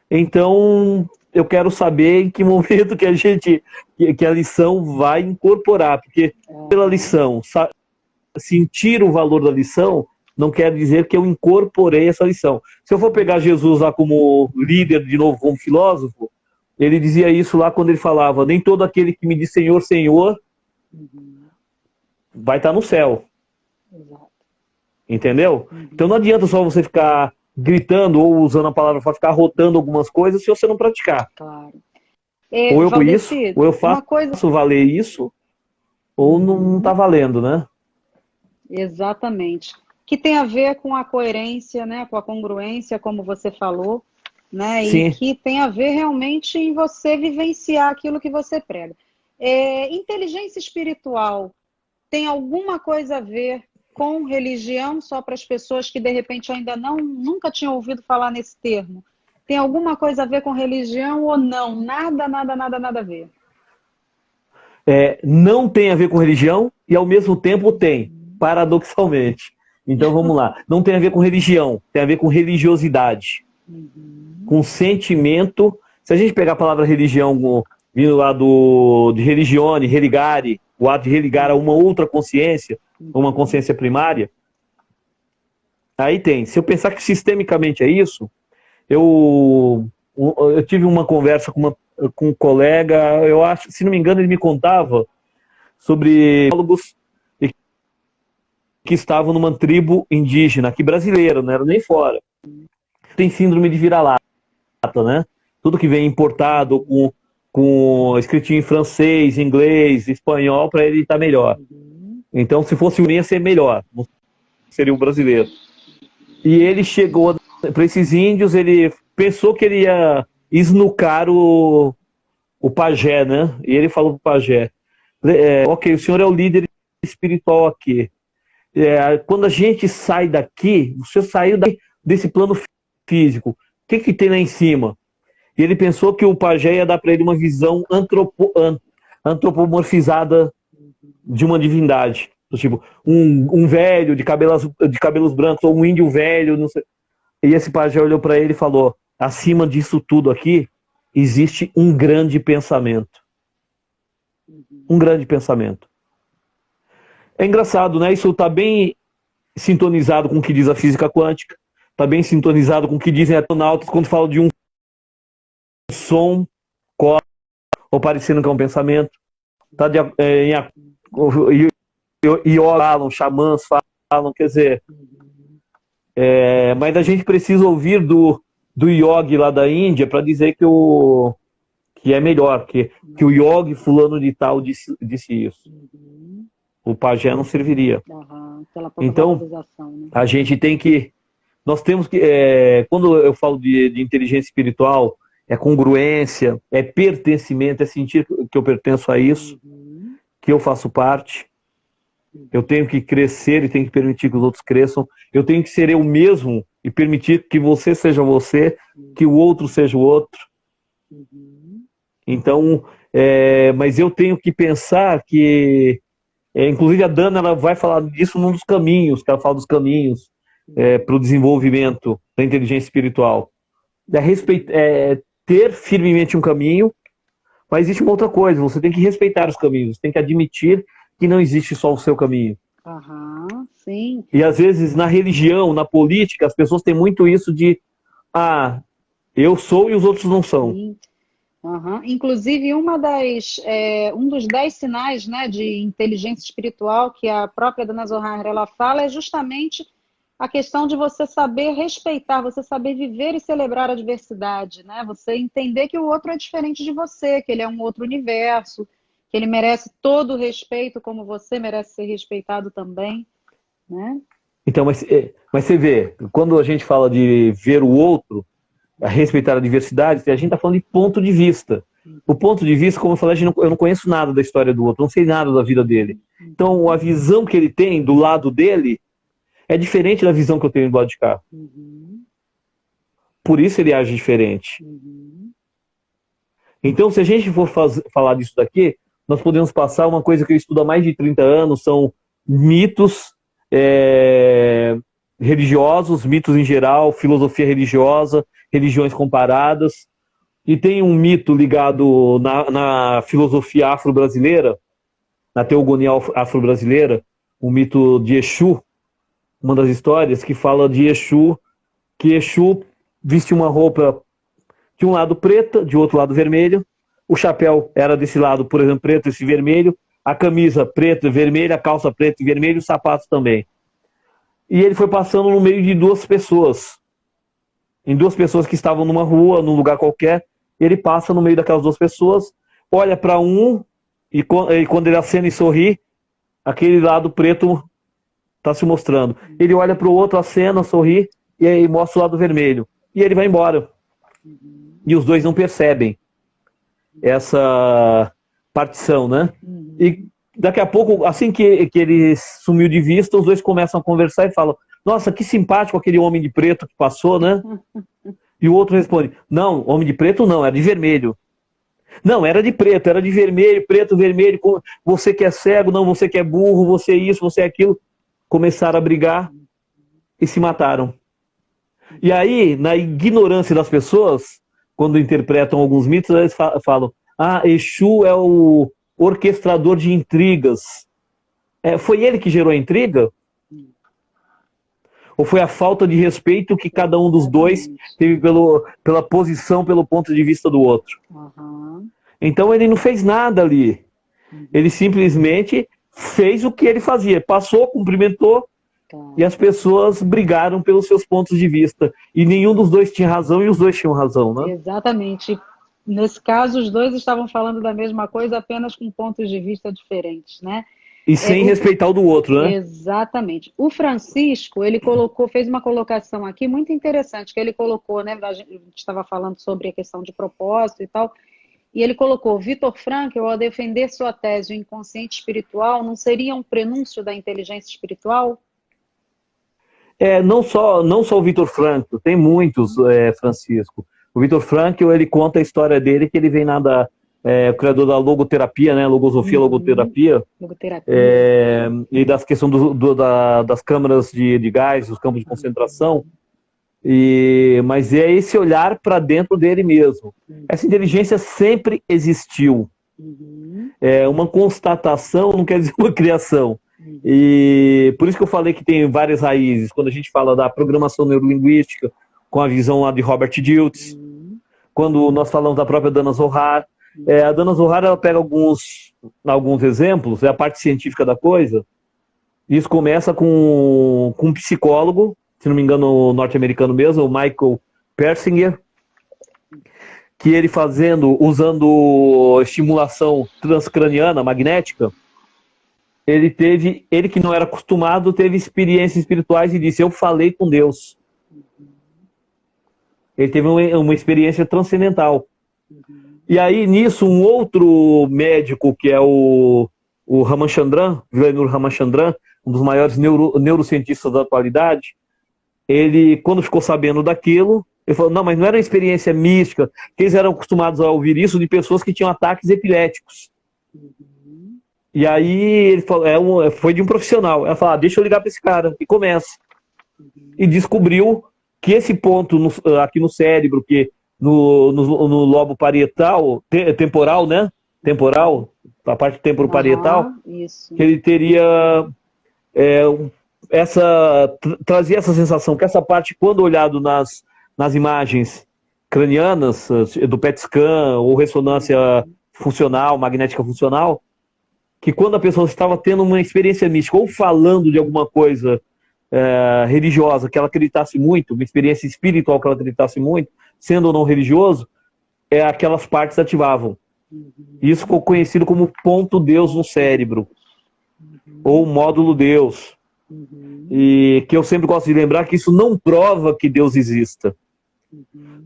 Então, eu quero saber em que momento que a lição vai incorporar. Porque pela lição, sentir o valor da lição não quer dizer que eu incorporei essa lição. Se eu for pegar Jesus lá como líder, de novo, como filósofo, ele dizia isso lá quando ele falava: nem todo aquele que me diz Senhor, Senhor, vai estar no céu. Exato. Entendeu? Então não adianta só você ficar gritando ou usando a palavra para ficar rotando algumas coisas se você não praticar. Claro. Ou eu isso, ou eu faço valer isso, ou não está valendo, né? Exatamente. Que tem a ver com a coerência, né? Com a congruência, como você falou, né? Sim. E que tem a ver realmente em você vivenciar aquilo que você prega. Inteligência espiritual tem alguma coisa a ver com religião, só para as pessoas que de repente ainda nunca tinham ouvido falar nesse termo? Tem alguma coisa a ver com religião ou não? Nada a ver. Não tem a ver com religião e ao mesmo tempo tem, paradoxalmente. Então vamos lá. Não tem a ver com religião, tem a ver com religiosidade. Com sentimento. Se a gente pegar a palavra religião vindo lá de religione, religare, o ato de religar a uma outra consciência, uma consciência primária, Aí tem. Se eu pensar que sistemicamente é isso, eu tive uma conversa com um colega, eu acho, se não me engano, ele me contava sobre biólogos que estavam numa tribo indígena, aqui brasileira, não era nem fora. Tem síndrome de vira-lata, né? Tudo que vem importado com escritinho em francês, inglês, espanhol, para ele estar melhor. Então, se fosse o ia ser melhor, não seria o brasileiro. E ele chegou para esses índios, ele pensou que ele ia esnucar o pajé, né? E ele falou para o pajé, ok, o senhor é o líder espiritual aqui. Quando a gente sai daqui, você saiu desse plano físico, o que tem lá em cima? E ele pensou que o pajé ia dar para ele uma visão antropomorfizada de uma divindade. Tipo, um velho de cabelos brancos, ou um índio velho, não sei. E esse pajé olhou para ele e falou, acima disso tudo aqui, existe um grande pensamento. Um grande pensamento. É engraçado, né? Isso está bem sintonizado com o que diz a física quântica, está bem sintonizado com o que dizem astronautas quando falam de um som ou parecendo que é um pensamento. Tá falam, xamãs falam, quer dizer, mas a gente precisa ouvir do yogi lá da Índia para dizer que é melhor, que o yogi fulano de tal disse isso. O pajé não serviria. Então, né? A gente tem que... Nós temos que... quando eu falo de inteligência espiritual, é congruência, é pertencimento, é sentir que eu pertenço a isso, que eu faço parte. Eu tenho que crescer e tenho que permitir que os outros cresçam. Eu tenho que ser eu mesmo e permitir que você seja você, que o outro seja o outro. Então, mas eu tenho que pensar que... inclusive a Dana ela vai falar disso num dos caminhos, que ela fala dos caminhos para o desenvolvimento da inteligência espiritual. Ter firmemente um caminho, mas existe uma outra coisa, você tem que respeitar os caminhos, você tem que admitir que não existe só o seu caminho. Sim. E às vezes na religião, na política, as pessoas têm muito isso de eu sou e os outros não são. Sim. Inclusive, um dos 10 sinais, né, de inteligência espiritual que a própria Dona Zohar ela fala é justamente a questão de você saber respeitar, você saber viver e celebrar a diversidade, né? Você entender que o outro é diferente de você, que ele é um outro universo, que ele merece todo o respeito como você merece ser respeitado também, né? Então, mas você vê, quando a gente fala de ver o outro, a respeitar a diversidade, a gente está falando de ponto de vista. O ponto de vista, como eu falei, eu não conheço nada da história do outro, não sei nada da vida dele. Então, a visão que ele tem do lado dele é diferente da visão que eu tenho do lado de cá. Por isso ele age diferente. Então, se a gente for falar disso daqui, nós podemos passar uma coisa que eu estudo há mais de 30 anos, são mitos religiosos, mitos em geral, filosofia religiosa, religiões comparadas. E tem um mito ligado na filosofia afro-brasileira, na teogonia afro-brasileira, o mito de Exu, uma das histórias que fala de Exu, que Exu veste uma roupa de um lado preta, de outro lado vermelho, o chapéu era desse lado, por exemplo, preto e vermelho, a camisa preta e vermelha, a calça preta e vermelho, os sapatos também. E ele foi passando no meio de duas pessoas, em duas pessoas que estavam numa rua, num lugar qualquer, ele passa no meio daquelas duas pessoas, olha para um, e quando ele acena e sorri, aquele lado preto está se mostrando. Ele olha para o outro, acena, sorri, e aí mostra o lado vermelho. E ele vai embora. E os dois não percebem essa partição, né? E daqui a pouco, assim que ele sumiu de vista, os dois começam a conversar e falam, nossa, que simpático aquele homem de preto que passou, né? E o outro responde, não, homem de preto não, era de vermelho. Não, era de preto, era de vermelho, preto, vermelho, você que é cego, não, você que é burro, você isso, você aquilo. Começaram a brigar e se mataram. E aí, na ignorância das pessoas, quando interpretam alguns mitos, eles falam, Exu é o orquestrador de intrigas. Foi ele que gerou a intriga? Ou foi a falta de respeito que cada um dos dois teve pela posição, pelo ponto de vista do outro? Uhum. Então ele não fez nada ali. Ele simplesmente fez o que ele fazia. Passou, cumprimentou, e as pessoas brigaram pelos seus pontos de vista. E nenhum dos dois tinha razão, e os dois tinham razão, né? Exatamente. Nesse caso, os dois estavam falando da mesma coisa, apenas com pontos de vista diferentes, né? E sem respeitar o do outro, né? Exatamente. O Francisco, ele fez uma colocação aqui muito interessante, que ele colocou, né? A gente estava falando sobre a questão de propósito e tal, e ele colocou: Viktor Frankl, ao defender sua tese, o inconsciente espiritual não seria um prenúncio da inteligência espiritual? Não só o Viktor Frankl, tem muitos, Francisco. O Viktor Frankl, ele conta a história dele, que ele vem o criador da logoterapia, né? Logosofia, logoterapia. E das questões das câmaras de gás, dos campos de concentração. Mas é esse olhar para dentro dele mesmo. Essa inteligência sempre existiu. Uma constatação não quer dizer uma criação. E por isso que eu falei que tem várias raízes. Quando a gente fala da programação neurolinguística, com a visão lá de Robert Dilts, quando nós falamos da própria Dana Zohar, a Dana Zohar, ela pega alguns exemplos, é a parte científica da coisa. Isso começa com um psicólogo, se não me engano, norte-americano mesmo, o Michael Persinger, que ele usando estimulação transcraniana, magnética, ele que não era acostumado, teve experiências espirituais e disse: eu falei com Deus. Ele teve uma experiência transcendental. E aí, nisso, um outro médico, que é o Ramachandran, Vilanur Ramachandran, um dos maiores neurocientistas da atualidade, ele, quando ficou sabendo daquilo, ele falou: não, mas não era uma experiência mística, que eles eram acostumados a ouvir isso de pessoas que tinham ataques epiléticos. E aí, ele falou, foi de um profissional. Ela falou: deixa eu ligar para esse cara. E começa. E descobriu que esse ponto aqui no cérebro, que no lobo parietal, temporal, né? Temporal, a parte temporoparietal, que ele teria trazia essa sensação que essa parte, quando olhado nas imagens cranianas, do PET scan ou ressonância funcional, magnética funcional, que quando a pessoa estava tendo uma experiência mística ou falando de alguma coisa religiosa que ela acreditasse muito, uma experiência espiritual que ela acreditasse muito, sendo ou não religioso, aquelas partes ativavam. Isso ficou conhecido como ponto Deus no cérebro, ou módulo Deus. E que eu sempre gosto de lembrar que isso não prova que Deus exista,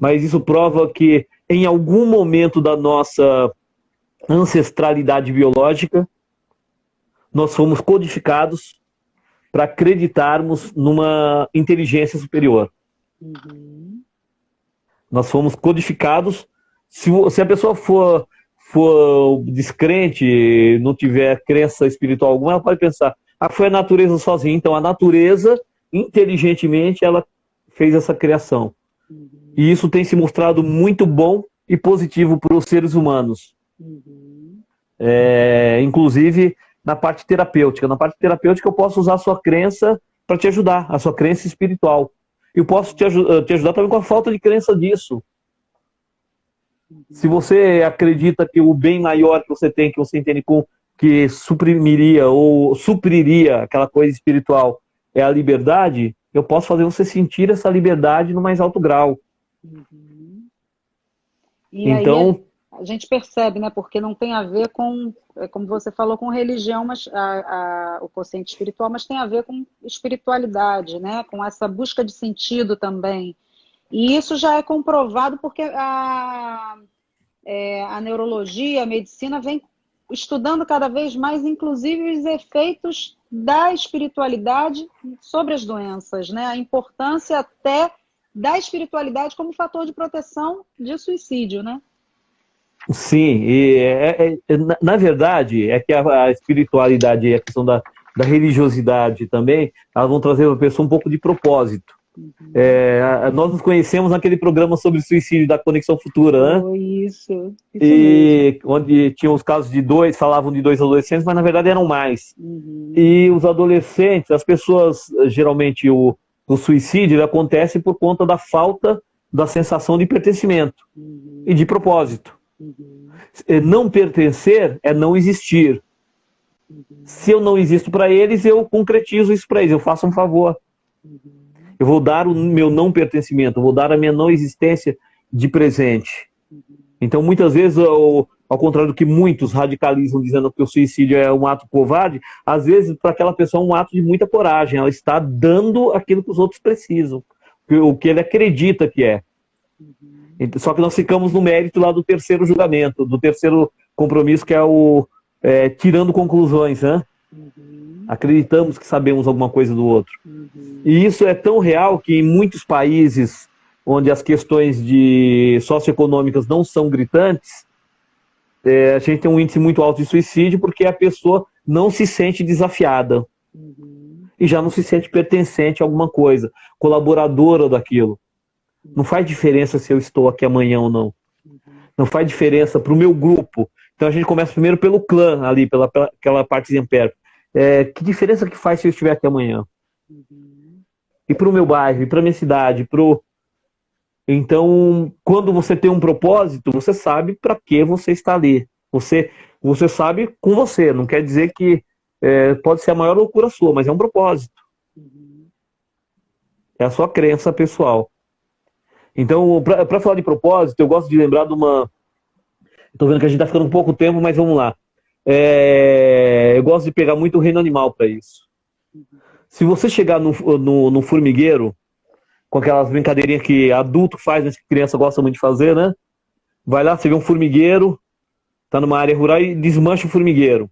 mas isso prova que em algum momento da nossa ancestralidade biológica nós fomos codificados para acreditarmos numa inteligência superior. Nós fomos codificados. Se a pessoa for descrente, não tiver crença espiritual alguma, ela pode pensar: foi a natureza sozinha. Então a natureza, inteligentemente, ela fez essa criação. E isso tem se mostrado muito bom e positivo para os seres humanos. Inclusive na parte terapêutica. Na parte terapêutica eu posso usar a sua crença para te ajudar, a sua crença espiritual. Eu posso te ajudar também com a falta de crença disso. Se você acredita que o bem maior que você tem, que você entende que suprimiria ou supriria aquela coisa espiritual, é a liberdade, eu posso fazer você sentir essa liberdade no mais alto grau. E então aí a gente percebe, né? Porque não tem a ver com, como você falou, com religião, mas o consciente espiritual, mas tem a ver com espiritualidade, né? Com essa busca de sentido também. E isso já é comprovado porque a neurologia, a medicina vem estudando cada vez mais, inclusive, os efeitos da espiritualidade sobre as doenças, né? A importância até da espiritualidade como fator de proteção de suicídio, né? Sim, e na verdade é que a espiritualidade e a questão da religiosidade também, elas vão trazer para a pessoa um pouco de propósito. Nós nos conhecemos naquele programa sobre suicídio da Conexão Futura, né? Isso e mesmo. Onde tinha os casos falavam de 2 adolescentes, mas na verdade eram mais. E os adolescentes, as pessoas, geralmente O suicídio ele acontece por conta da falta da sensação de pertencimento e de propósito. Não pertencer é não existir. Se eu não existo para eles, eu concretizo isso para eles, eu faço um favor. Eu vou dar o meu não pertencimento, eu vou dar a minha não existência de presente. Então, muitas vezes, ao contrário do que muitos radicalizam dizendo que o suicídio é um ato covarde, às vezes, para aquela pessoa é um ato de muita coragem. Ela está dando aquilo que os outros precisam, o que ele acredita que é. Só que nós ficamos no mérito lá do terceiro julgamento, do terceiro compromisso, que é o tirando conclusões, né? Acreditamos que sabemos alguma coisa do outro. E isso é tão real que em muitos países onde as questões socioeconômicas não são gritantes, a gente tem um índice muito alto de suicídio porque a pessoa não se sente desafiada. E já não se sente pertencente a alguma coisa, colaboradora daquilo. Não faz diferença se eu estou aqui amanhã ou não. Não faz diferença para o meu grupo. Então a gente começa primeiro pelo clã, ali, pela aquela partezinha perto. Que diferença que faz se eu estiver aqui amanhã? E para o meu bairro, e para a minha cidade, Então, quando você tem um propósito, você sabe para que você está ali. Você sabe com você. Não quer dizer que pode ser a maior loucura sua, mas é um propósito. É a sua crença pessoal. Então, para falar de propósito, eu gosto de lembrar de uma... Estou vendo que a gente está ficando um pouco tempo, mas vamos lá. Eu gosto de pegar muito o reino animal para isso. Se você chegar no formigueiro, com aquelas brincadeirinhas que adulto faz, mas que criança gosta muito de fazer, né? Vai lá, você vê um formigueiro, tá numa área rural e desmancha o formigueiro.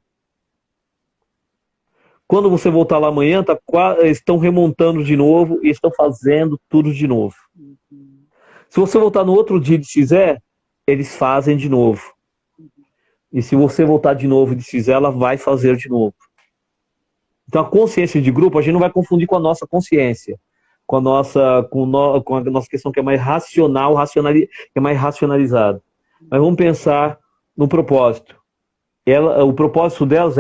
Quando você voltar lá amanhã, estão remontando de novo e estão fazendo tudo de novo. Se você voltar no outro dia e desfizer, eles fazem de novo. E se você voltar de novo e desfizer, ela vai fazer de novo. Então a consciência de grupo, a gente não vai confundir com a nossa consciência. Com a nossa questão que é mais racional, que é mais racionalizada. Mas vamos pensar no propósito. O propósito delas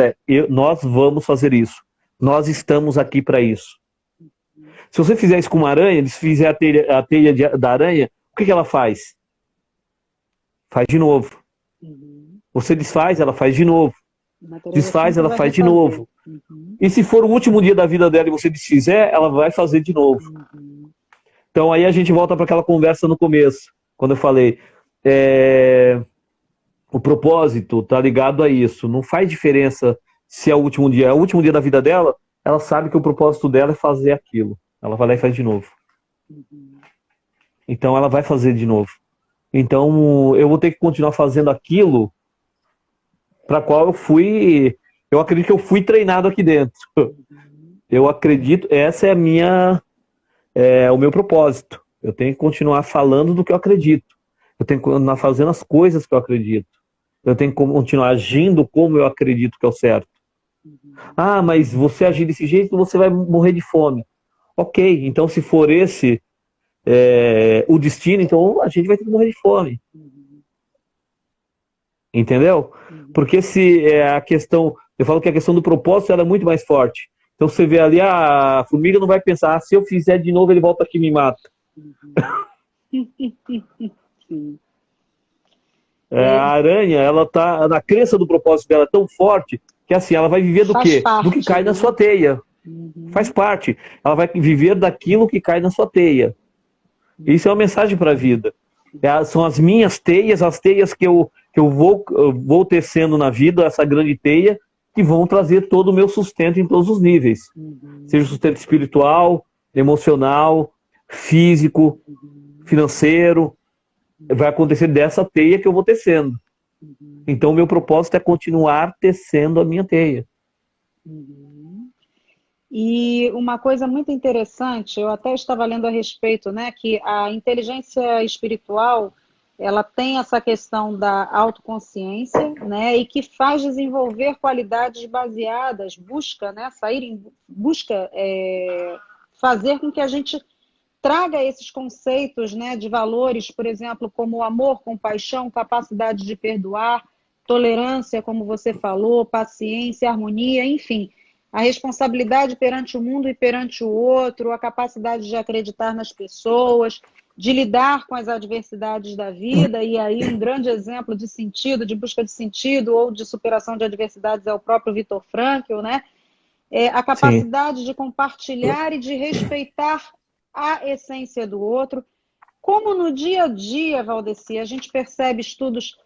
nós vamos fazer isso. Nós estamos aqui para isso. Se você fizer isso com uma aranha, se fizer a teia da aranha, o que ela faz? Faz de novo. Você desfaz, ela faz de novo. Desfaz, ela faz de novo. E se for o último dia da vida dela e você desfizer, ela vai fazer de novo. Então aí a gente volta para aquela conversa no começo, quando eu falei, o propósito está ligado a isso. Não faz diferença se é o último dia. É o último dia da vida dela, ela sabe que o propósito dela é fazer aquilo. Ela vai lá e faz de novo. Então ela vai fazer de novo. Então eu vou ter que continuar fazendo aquilo para qual eu acredito que eu fui treinado aqui dentro. Eu acredito, essa é o meu propósito. Eu tenho que continuar falando do que eu acredito. Eu tenho que continuar fazendo as coisas que eu acredito. Eu tenho que continuar agindo como eu acredito que é o certo. Ah, mas você agir desse jeito, você vai morrer de fome. Ok, então se for esse o destino, então a gente vai ter que morrer de fome. Entendeu? Porque se a questão, eu falo que a questão do propósito ela é muito mais forte. Então você vê ali, a formiga não vai pensar, se eu fizer de novo ele volta aqui e me mata. A aranha, ela tá na crença do propósito dela tão forte que assim, ela vai viver do quê? Do que cai na sua teia. Faz parte. Ela vai viver daquilo que cai na sua teia. Isso é uma mensagem para a vida. São as minhas teias, as teias que eu vou tecendo na vida, essa grande teia, que vão trazer todo o meu sustento em todos os níveis. Seja sustento espiritual, emocional, físico, financeiro. Vai acontecer dessa teia que eu vou tecendo. Então, o meu propósito é continuar tecendo a minha teia. E uma coisa muito interessante, eu até estava lendo a respeito, né, que a inteligência espiritual, ela tem essa questão da autoconsciência, né, e que faz desenvolver qualidades baseadas, busca fazer com que a gente traga esses conceitos, né, de valores, por exemplo, como amor, compaixão, capacidade de perdoar, tolerância, como você falou, paciência, harmonia, enfim. a responsabilidade perante o mundo e perante o outro, a capacidade de acreditar nas pessoas, de lidar com as adversidades da vida, e aí um grande exemplo de sentido, de busca de sentido ou de superação de adversidades é o próprio Viktor Frankl, né? A capacidade Sim. de compartilhar e de respeitar a essência do outro. Como no dia a dia, Valdeci, a gente percebe estudos,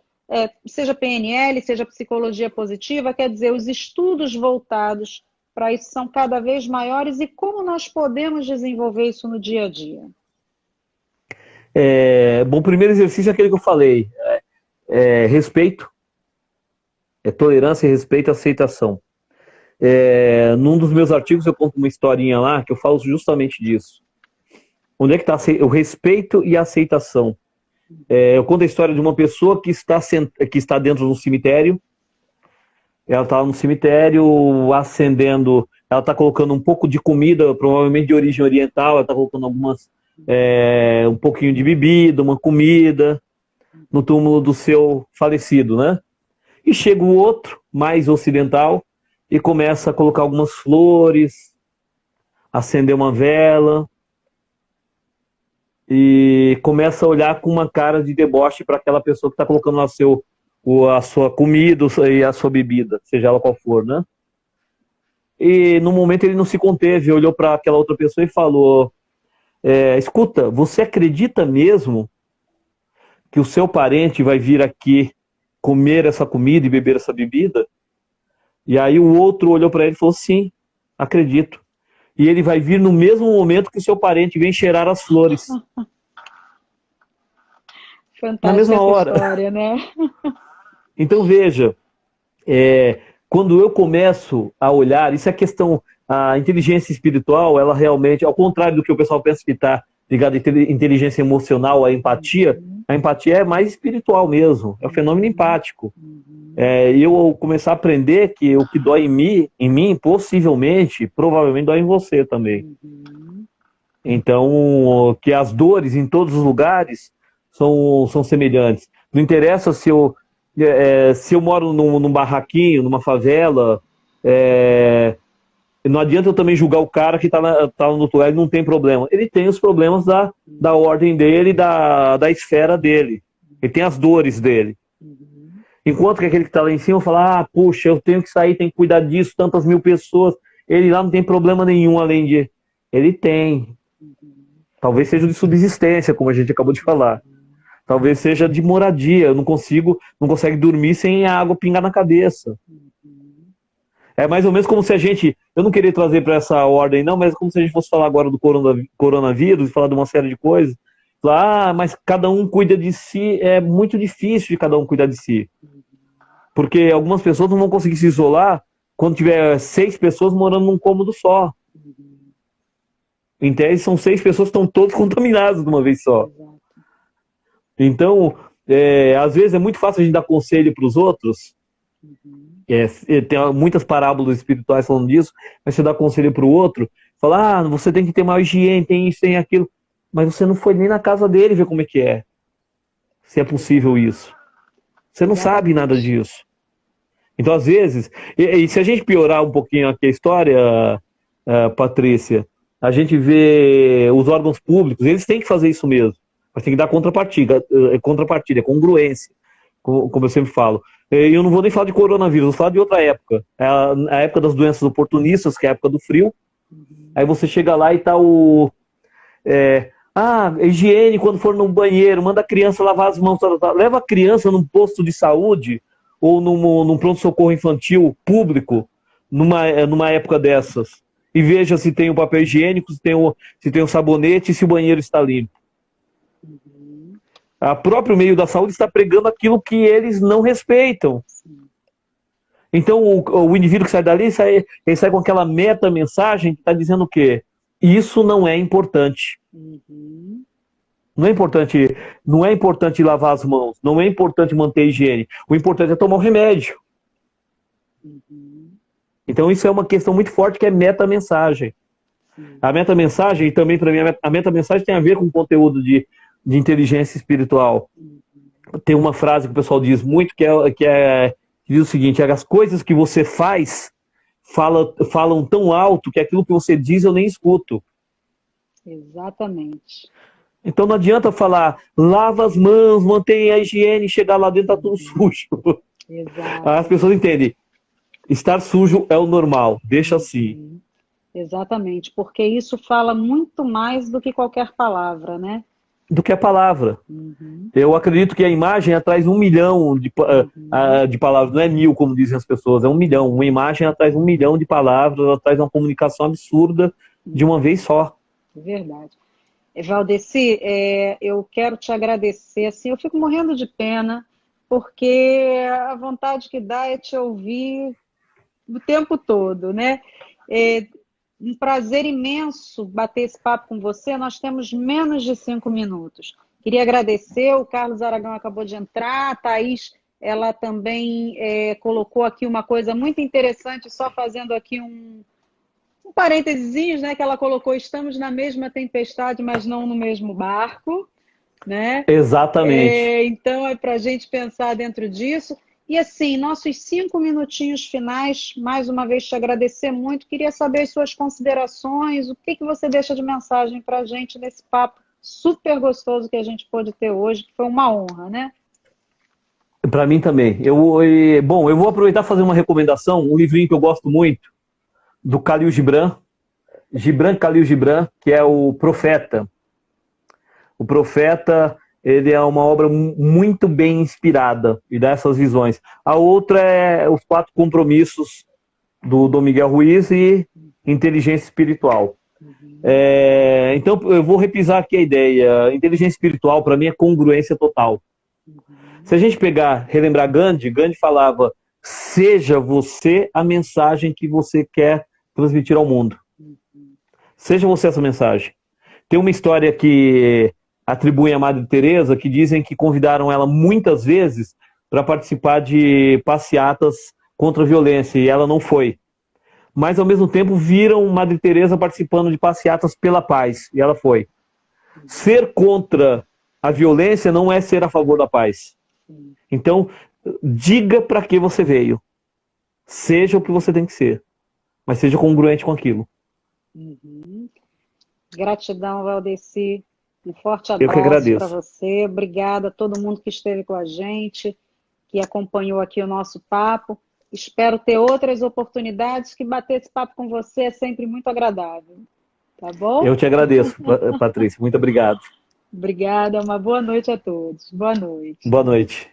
seja PNL, seja psicologia positiva, quer dizer, os estudos voltados para isso são cada vez maiores, e como nós podemos desenvolver isso no dia a dia? Bom, o primeiro exercício é aquele que eu falei, respeito, tolerância, respeito e aceitação. Num dos meus artigos eu conto uma historinha lá que eu falo justamente disso. Onde é que está o respeito e a aceitação? Eu conto a história de uma pessoa que está dentro de um cemitério. Ela está no cemitério acendendo, ela está colocando um pouco de comida, provavelmente de origem oriental, ela está colocando um pouquinho de bebida, uma comida, no túmulo do seu falecido, né? E chega o outro, mais ocidental, e começa a colocar algumas flores, acender uma vela, e começa a olhar com uma cara de deboche para aquela pessoa que está colocando lá a sua comida e a sua bebida, seja ela qual for, né? E no momento ele não se conteve, olhou para aquela outra pessoa e falou: escuta, você acredita mesmo que o seu parente vai vir aqui comer essa comida e beber essa bebida? E aí o outro olhou para ele e falou: sim, acredito. E ele vai vir no mesmo momento que o seu parente vem cheirar as flores. Fantástica na mesma hora. História, né? Então veja, quando eu começo a olhar, isso é questão, a inteligência espiritual, ela realmente, ao contrário do que o pessoal pensa que está ligado à inteligência emocional, à empatia, a empatia é mais espiritual mesmo, é o fenômeno empático. E eu começar a aprender que o que dói em mim, possivelmente, provavelmente dói em você também. Então, que as dores em todos os lugares são semelhantes. Não interessa se eu moro num barraquinho, numa favela, não adianta eu também julgar o cara que está no outro lugar e não tem problema. Ele tem os problemas da ordem dele, da esfera dele. Ele tem as dores dele. Enquanto que aquele que está lá em cima fala: puxa, eu tenho que sair, tenho que cuidar disso, tantas mil pessoas. Ele lá não tem problema nenhum além de... Ele tem. Talvez seja de subsistência, como a gente acabou de falar. Talvez seja de moradia. Não consegue dormir sem a água pingar na cabeça. É mais ou menos como se a gente... Eu não queria trazer para essa ordem, não, mas como se a gente fosse falar agora do coronavírus, falar de uma série de coisas. Falar: mas cada um cuida de si. É muito difícil de cada um cuidar de si. Porque algumas pessoas não vão conseguir se isolar quando tiver 6 pessoas morando num cômodo só. Em tese, são 6 pessoas que estão todos contaminadas de uma vez só. Então, às vezes é muito fácil a gente dar conselho para os outros. Tem muitas parábolas espirituais falando disso, mas você dá conselho para o outro, falar: você tem que ter mais higiene, tem isso, tem aquilo. Mas você não foi nem na casa dele ver como é que é. Se é possível isso. Você não sabe nada disso. Então, às vezes, e se a gente piorar um pouquinho aqui a história, Patrícia, a gente vê os órgãos públicos, eles têm que fazer isso mesmo. Mas tem que dar contrapartida, congruência, como eu sempre falo. E eu não vou nem falar de coronavírus, vou falar de outra época. A época das doenças oportunistas, que é a época do frio. Aí você chega lá e tá higiene quando for no banheiro, manda a criança lavar as mãos, leva a criança num posto de saúde ou num pronto-socorro infantil público numa época dessas, e veja se tem o papel higiênico, se tem o sabonete e se o banheiro está limpo. A próprio meio da saúde está pregando aquilo que eles não respeitam. Então o indivíduo que sai dali, ele sai com aquela meta-mensagem que está dizendo o quê? Isso não é importante. Não é importante lavar as mãos, não é importante manter a higiene. O importante é tomar o remédio. Então isso é uma questão muito forte, que é meta-mensagem. A meta-mensagem, e também para mim a meta-mensagem tem a ver com o conteúdo de inteligência espiritual. Tem uma frase que o pessoal diz muito, que diz o seguinte: as coisas que você faz falam tão alto que aquilo que você diz eu nem escuto. Exatamente. Então não adianta falar, lava as mãos, mantenha a higiene, chegar lá dentro tá tudo sujo. Exato. As pessoas entendem, estar sujo é o normal, deixa assim. Exatamente, porque isso fala muito mais do que qualquer palavra, né? Do que a palavra. Eu acredito que a imagem atrai 1 milhão de palavras, não é 1000, como dizem as pessoas, é 1 milhão. Uma imagem atrai 1 milhão de palavras, ela traz uma comunicação absurda de uma vez só. Verdade. Valdeci, eu quero te agradecer, assim, eu fico morrendo de pena, porque a vontade que dá é te ouvir o tempo todo, né? Um prazer imenso bater esse papo com você. Nós temos menos de 5 minutos. Queria agradecer, o Carlos Aragão acabou de entrar, a Thaís, ela também colocou aqui uma coisa muito interessante, só fazendo aqui um parênteses, né, que ela colocou, estamos na mesma tempestade, mas não no mesmo barco, né? Exatamente. Então é para a gente pensar dentro disso. E assim, nossos 5 minutinhos finais, mais uma vez te agradecer muito. Queria saber as suas considerações, o que você deixa de mensagem para a gente nesse papo super gostoso que a gente pôde ter hoje, que foi uma honra, né? Para mim também. Bom, eu vou aproveitar e fazer uma recomendação, um livrinho que eu gosto muito, do Khalil Gibran, Khalil Gibran, que é o Profeta. O Profeta, ele é uma obra muito bem inspirada e dá essas visões. A outra é Os 4 Compromissos, do Dom Miguel Ruiz, e Inteligência Espiritual. Então, eu vou repisar aqui a ideia. Inteligência espiritual, para mim, é congruência total. Se a gente relembrar Gandhi falava, seja você a mensagem que você quer transmitir ao mundo. Seja você essa mensagem. Tem uma história que atribuem a Madre Teresa, que dizem que convidaram ela muitas vezes para participar de passeatas contra a violência, e ela não foi. Mas, ao mesmo tempo, viram Madre Teresa participando de passeatas pela paz, e ela foi. Ser contra a violência não é ser a favor da paz. Então, diga para que você veio. Seja o que você tem que ser, mas seja congruente com aquilo. Gratidão, Valdeci. Um forte Eu que abraço agradeço. para você. Obrigada a todo mundo que esteve com a gente, que acompanhou aqui o nosso papo. Espero ter outras oportunidades, que bater esse papo com você é sempre muito agradável. Tá bom? Eu te agradeço, Patrícia. Muito obrigado. Obrigada. Uma boa noite a todos. Boa noite. Boa noite.